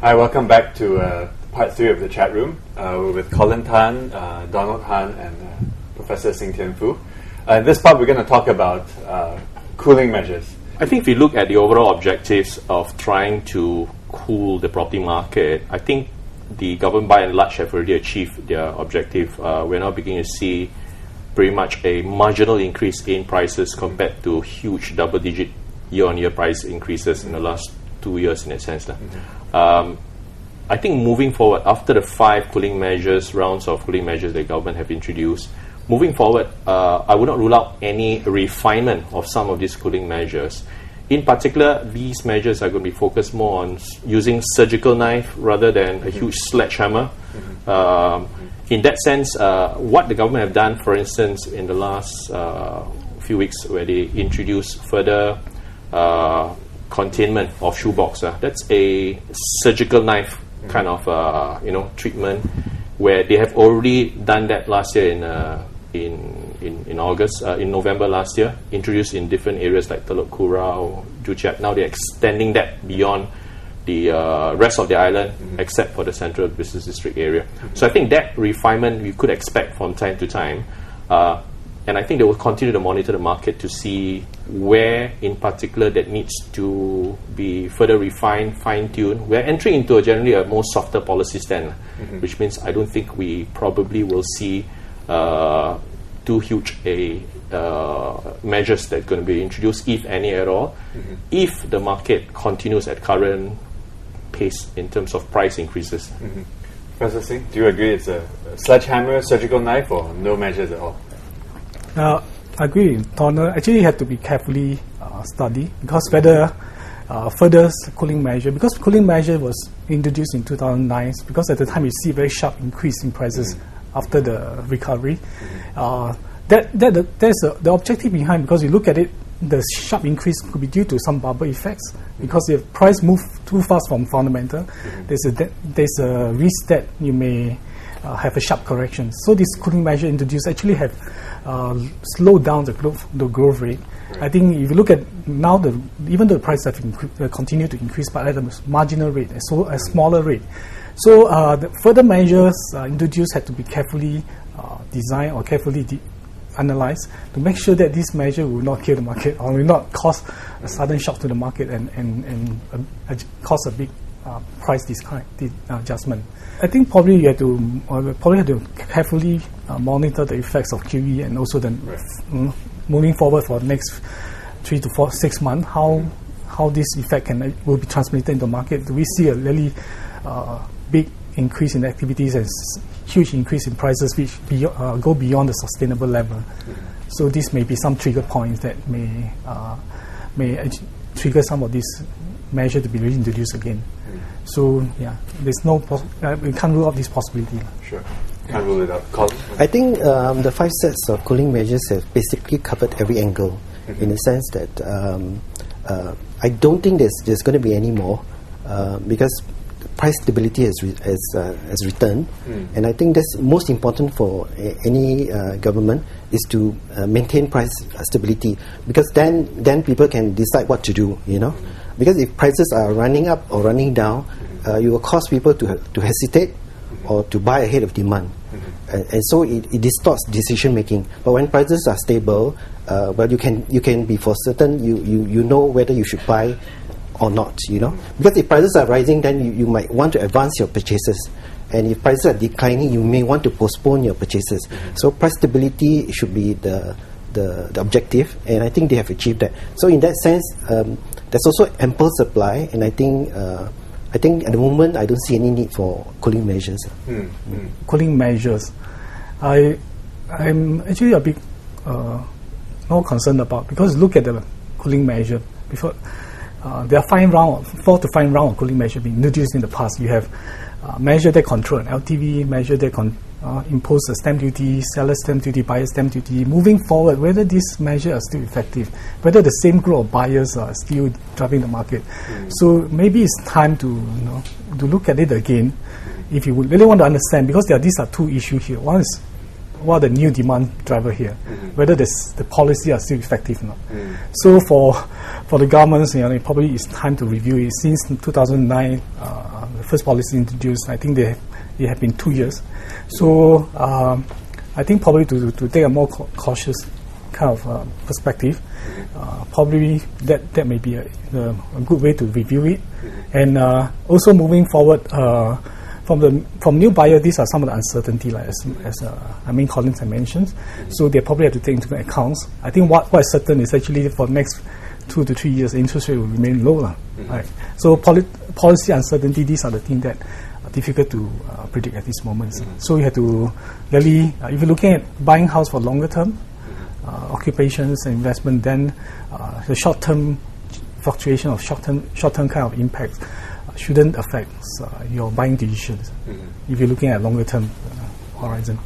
Hi, welcome back to part 3 of the chat room. We're with Colin Tan, Donald Han, and Professor Sing Tian Fu. In this part, we're going to talk about cooling measures. I think if you look at the overall objectives of trying to cool the property market, I think the government by and large have already achieved their objective. We're now beginning to see pretty much a marginal increase in prices compared to huge double-digit year-on-year price increases in the last 2 years in that sense. I think moving forward, after the 5 rounds of cooling measures the government have introduced, moving forward, I would not rule out any refinement of some of these cooling measures. In particular, these measures are going to be focused more on using surgical knife rather than a huge sledgehammer. In that sense, what the government have done, for instance, in the last few weeks, where they introduced further containment of shoebox, that's a surgical knife kind of treatment, where they have already done that last year in August, in November last year, introduced in different areas like Telok Kurau, Joo Chiat. Now they're extending that beyond the rest of the island, except for the Central Business District area. So I think that refinement we could expect from time to time. And I think they will continue to monitor the market to see where, in particular, that needs to be further refined, fine-tuned. We're entering into generally a more softer policy stand, which means I don't think we probably will see too huge measures that are going to be introduced, if any at all, if the market continues at current pace in terms of price increases. Professor Singh, do you agree it's a sledgehammer, surgical knife, or no measures at all? I agree. Donald, actually you have to be carefully studied, because whether further cooling measure, because cooling measure was introduced in 2009, because at the time we see a very sharp increase in prices after the recovery. That's the objective behind, because you look at it, the sharp increase could be due to some bubble effects, because if price move too fast from fundamental, there's a risk that you may have a sharp correction. So this cooling measure introduced actually have slowed down the growth rate. I think if you look at now, even though the price have continued to increase, but at a marginal rate, so a smaller rate. So the further measures introduced had to be carefully designed or carefully analyzed to make sure that this measure will not kill the market or will not cause a sudden shock to the market and cause a big price adjustment. I think probably you have to carefully monitor the effects of QE, and also then moving forward for the next 3 to 6 months, how this effect will be transmitted into the market. Do we see a really big increase in activities and huge increase in prices which go beyond the sustainable level? So this may be some trigger points that may trigger some of these measures to be reintroduced again. So yeah, there's we can't rule out this possibility. Sure, can't rule it out. Colin? I think the 5 sets of cooling measures have basically covered every angle, in the sense that I don't think there's going to be any more, because price stability has returned, and I think that's most important for any government, is to maintain price stability, because then people can decide what to do, because if prices are running up or running down, you will cause people to hesitate or to buy ahead of demand, and so it distorts decision making. But when prices are stable, well, you can be for certain, you know whether you should buy or not, because if prices are rising, then you might want to advance your purchases, and if prices are declining, you may want to postpone your purchases. So price stability should be the objective, and I think they have achieved that. So in that sense, there's also ample supply, and I think at the moment I don't see any need for cooling measures. Cooling measures, I'm actually a bit more concerned about, because look at the cooling measure before. There are 4 to 5 rounds of cooling measure being introduced in the past. You have measure that control an LTV, measure that impose a stamp duty, seller stamp duty, buyer stamp duty. Moving forward, whether these measures are still effective, whether the same group of buyers are still driving the market. So maybe it's time to look at it again, if you would really want to understand, because these are 2 issues here. One is what are the new demand driver here, whether the policy are still effective or not. So for the governments, it probably it's time to review it. Since 2009, the first policy introduced, I think it have been 2 years. So I think probably to take a more cautious kind of perspective, probably that may be a good way to review it. And also moving forward, from new buyer, these are some of the uncertainty, like as Collins had mentioned. So they probably have to take into account. I think what is certain is actually for the next 2 to 3 years, interest rate will remain low. Right? So policy uncertainty, these are the things that are difficult to predict at this moment. So you have to really, if you're looking at buying house for longer term, occupations and investment, then the short-term fluctuation of short-term kind of impact shouldn't affect your buying decisions if you're looking at longer-term horizon.